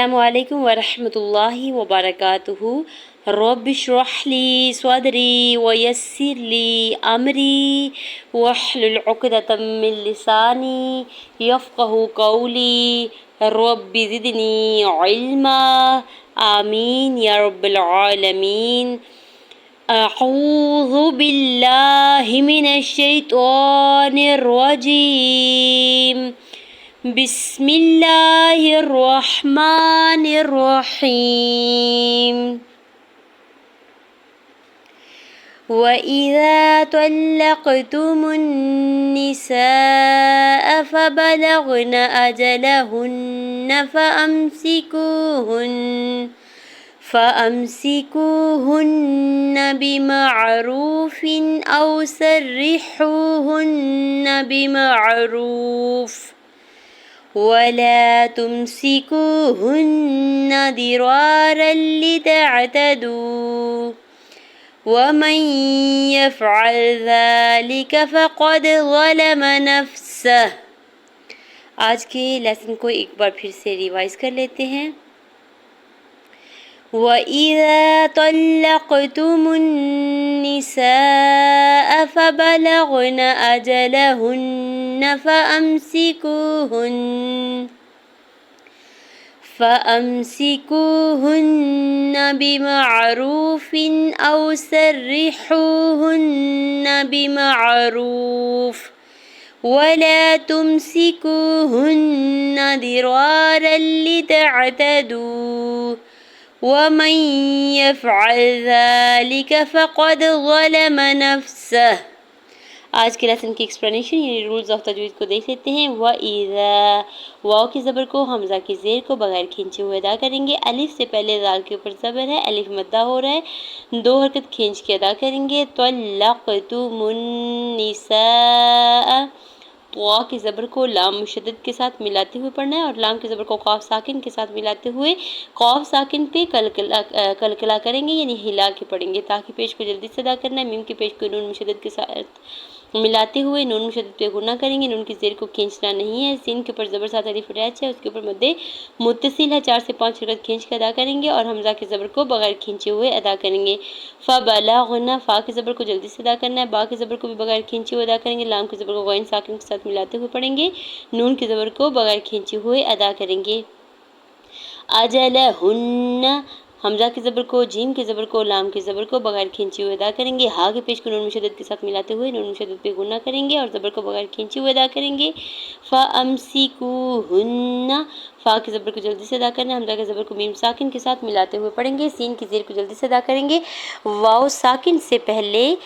अस्सलामुअलैकुम वरहमतुल्लाहि वबरकातुहू। रब्बि इश्रह ली सदरी वयस्सिर ली अमरी वहलुल उक़दतम मिन लिसानी यफ़क़हू क़ौली रब्बि ज़िदनी इल्मा। आमीन या रब्बल आलमीन। अऊज़ु बिल्लाहि मिनश शैतानिर रजीम। बिस्मिल्लाहिर रहमानिर रहीम। वइज़ा तल्लक़्तुमुन निसाअ फ़बलग़न अजलहुन्न फ़अम्सिकूहुन्न बिमअरूफ़िन औ सर्रिहूहुन्न बिमअरूफ़ वला तुमसिकूहुन्न दिरारन लितअतदू वमन यफ़अल ज़ालिक फ़क़द ज़लम नफ़्सह। आज के लेसन को एक बार फिर से रिवाइज़ कर लेते हैं। वइज़ा तल्लक़्तुमुन निसाअ फ़बलग़न अजलहुन्न फ़अम्सिकूहुन्न बिमअरूफ़िन औ सर्रिहूहुन्न बिमअरूफ़ वला तुमसिकूहुन्न दिरारन लितअतदू वमन यफ़अल ज़ालिक फ़क़द ज़लम नफ़्सह। आज के लेसन की एक्सप्लेनेशन यानी रूल्स ऑफ तजवीज़ को देख लेते हैं। वइज़ा, वाव की ज़बर को हमज़ा की ज़ेर को बगैर खींचे हुए अदा करेंगे। अलिफ से पहले ज़ाल के ऊपर ज़बर है, अलिफ मद्दा हो रहा है, दो हरकत खींच के अदा करेंगे। तल्लक़्तुमुन निसाअ, तो की ज़बर को लाम मुशद्दद के साथ मिलाते हुए पढ़ना है और लाम की ज़बर को क़ाफ साकिन के साथ मिलाते हुए क़ाफ साकिन पे कलकला करेंगे यानी हिला के पढ़ेंगे ताकि पेश को जल्दी से अदा करना है। मीम के पेश को नून मुशद्दद के साथ मिलाते हुए नून मुशद्दद पे गुना करेंगे। नून की ज़ेर को खींचना नहीं है। सीन के ऊपर ज़बर साथ अलिफ अटैच है, उसके ऊपर मद्दे मुत्तसिल है, 4 से 5 हरकत खींच के अदा करेंगे और हमज़ा की ज़बर को बगैर खींचे हुए अदा करेंगे। फ़बलग़ना, फ़ा की ज़बर को जल्दी से अदा करना है, बा की ज़बर को भी बगैर खींचे हुए अदा करेंगे। लाम की ज़बर को गैन साकिन के साथ मिलाते हुए पढ़ेंगे। नून की ज़बर को बगैर खींचे हुए अदा करेंगे। अजलहुन्न, हमज़ा की ज़बर को, जीम की ज़बर को, लाम की ज़बर को बगैर खींचे हुए अदा करेंगे। हा के पेश को नून मुशद्दद के साथ मिलाते हुए नून मुशद्दद पे गुना करेंगे और ज़बर को बगैर खींचे हुए अदा करेंगे। फ़अम्सिकूहुन्न, फ़ा की ज़बर को जल्दी से अदा करना है, हमज़ा की ज़बर को मीम साकिन के साथ मिलाते हुए पढ़ेंगे। सीन की ज़ेर को जल्दी से अदा करेंगे। वाव साकिन से पहले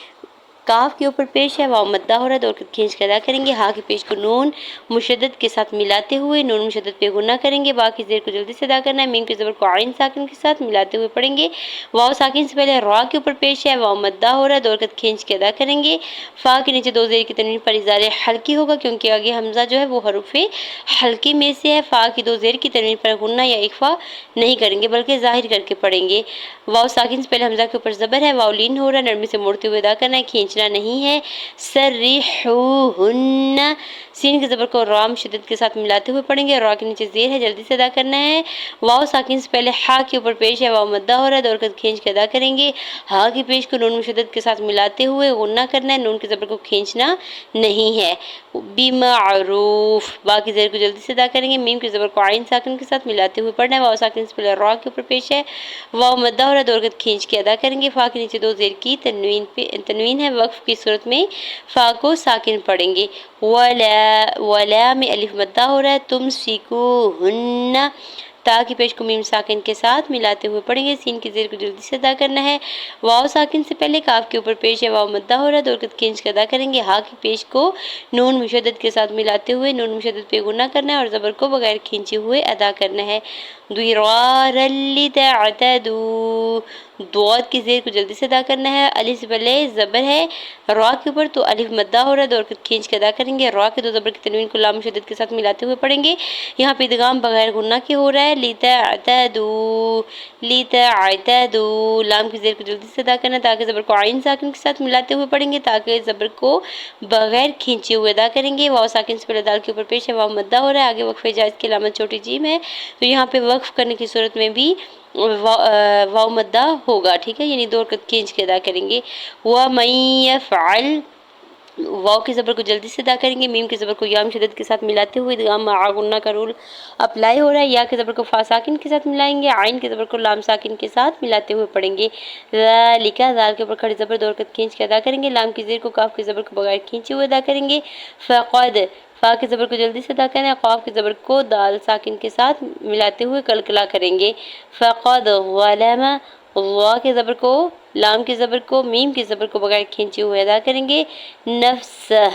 काफ के ऊपर पेश है, वाव मद्दा हो रहा है, दो हरकत खींच के अदा करेंगे। हा के पेश को नून मुशद्दद के साथ मिलाते हुए नून मुशद्दद पे गुना करेंगे। बा की ज़ेर को जल्दी से अदा करना है, मीम की ज़बर को आइन साकिन के साथ मिलाते हुए पढ़ेंगे। वाव साकिन से पहले रा के ऊपर पेश है, वाव मद्दा हो रहा है, दो हरकत खींच के अदा करेंगे। फ़ा के नीचे दो ज़ेर की तनवीन पर इज़ारे हल्की होगा क्योंकि आगे हमज़ा जो है वो हरूफ़े हल्की में से है। फ़ा की दो ज़ेर की तनवीन पर गुन्ना या इख्फ़ा नहीं करेंगे बल्कि ज़ाहिर करके पढ़ेंगे। वाव साकिन से पहले हमज़ा के ऊपर ज़बर है, वाव लीन हो रहा है, नरमी से मोड़ते हुए अदा करना है, खींचना नहीं है। सर्रिहूहुन्न, सीन की ज़बर को रा मुशद्दद के साथ मिलाते हुए पढ़ेंगे। रा के नीचे ज़ेर है, जल्दी से अदा करना है। वाव साकिन से पहले हा के ऊपर पेश है, वाव मद्दा हो रहा है, दो हरकत खींच के अदा करेंगे। हा की पेश को नून मुशद्दद के साथ मिलाते हुए गुन्ना करना है, नून की ज़बर को खींचना नहीं है। बिमअरूफ़, बा की ज़ेर को जल्दी से अदा करेंगे। मीम की ज़बर को आइन साकिन के साथ मिलाते हुए पढ़ना है। वाव साकिन से पहले रा के ऊपर पेश है, वाव मद्दा हो रहा है, दो हरकत खींच के अदा करेंगे। फ़ा के नीचे दो ज़ेर की तनवीन है, वक्फ की सूरत में फ़ा को साकिन पढ़ेंगे। वला में अलिफ मद्दा हो रहा है। तुमसिकूहुन्न, ता की पेश को मीम साकिन के साथ मिलाते हुए पढ़ेंगे। सीन की ज़ेर को जल्दी से अदा करना है। वाव साकिन से पहले काफ के ऊपर पेश है, वाव मद्दा हो रहा है, दो हरकत खींच के अदा करेंगे। हा की पेश को नून मुशद्दद के साथ मिलाते हुए नून मुशद्दद पे गुना करना है और ज़बर को बगैर खींचे हुए अदा करना है। दिरारन लितअतदू, ضاد کی زیر کو جلدی سے ادا کرنا ہے۔ الف سے پہلے زبر ہے را کے اوپر تو الف مدہ ہو رہا ہے، دو حرکت کھینچ کے ادا کریں گے۔ را کے دو زبر کی تنوین کو لام شدت کے ساتھ ملاتے ہوئے پڑھیں گے۔ یہاں پہ ادغام بغیر غنہ کے ہو رہا ہے، لتعتدوا لتعتدوا، لام کی زیر کو جلدی سے ادا کرنا ہے تاکہ زبر کو عین ساکن کے ساتھ ملاتے ہوئے پڑھیں گے، تاکہ زبر کو بغیر کھینچے ہوئے ادا کریں گے۔ واو ساکن سے پہلے دال کے اوپر پیش ہے، واو مدہ ہو رہا ہے، آگے وقف جائز کی علامت چھوٹی جیم ہے، تو یہاں پہ وقف کرنے کی صورت میں بھی واو مدہ ہوگا، ٹھیک ہے، یعنی دو حرکت کھینچ کے ادا کریں گے۔ وَمَن يَفْعَلْ، واو کی زبر کو جلدی سے ادا کریں گے، میم کی زبر کو یام شدت کے ساتھ ملاتے ہوئے ادغام مع غنہ کا رول اپلائی ہو رہا ہے۔ یا کی زبر کو فا ساکن کے ساتھ ملائیں گے، عین کی زبر کو لام ساکن کے ساتھ ملاتے ہوئے پڑھیں گے۔ ذالک، ذال کے اوپر کھڑی زبر دو حرکت کھینچ کے ادا کریں گے، لام کی زیر کو کاف کی زبر کو بغیر کھینچے ہوئے ادا کریں گے۔ فقد، فا کی زبر کو جلدی سے ادا کریں، قاف کی زبر کو دال ساکن کے ساتھ ملاتے ہوئے قلقلہ کریں گے۔ فقد ظلم، وا کی زبر کو لام کی زبر کو میم کی زبر کو بغیر کھینچے ہوئے ادا کریں گے۔ نفسہ،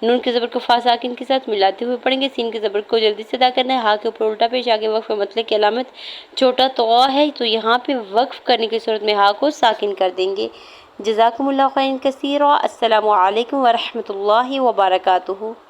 نون کی زبر کو فا ساکن کے ساتھ ملاتے ہوئے پڑھیں گے، سین کی زبر کو جلدی سے ادا کرنا ہے، ہا کے اوپر الٹا پیش، آگے وقف مطلق کی علامت چھوٹا طا ہے، تو یہاں پہ وقف کرنے کی صورت میں ہا کو ساکن کر دیں گے۔ جزاکم اللہ خیرا کثیرا۔ السلام علیکم ورحمۃ اللہ وبرکاتہ۔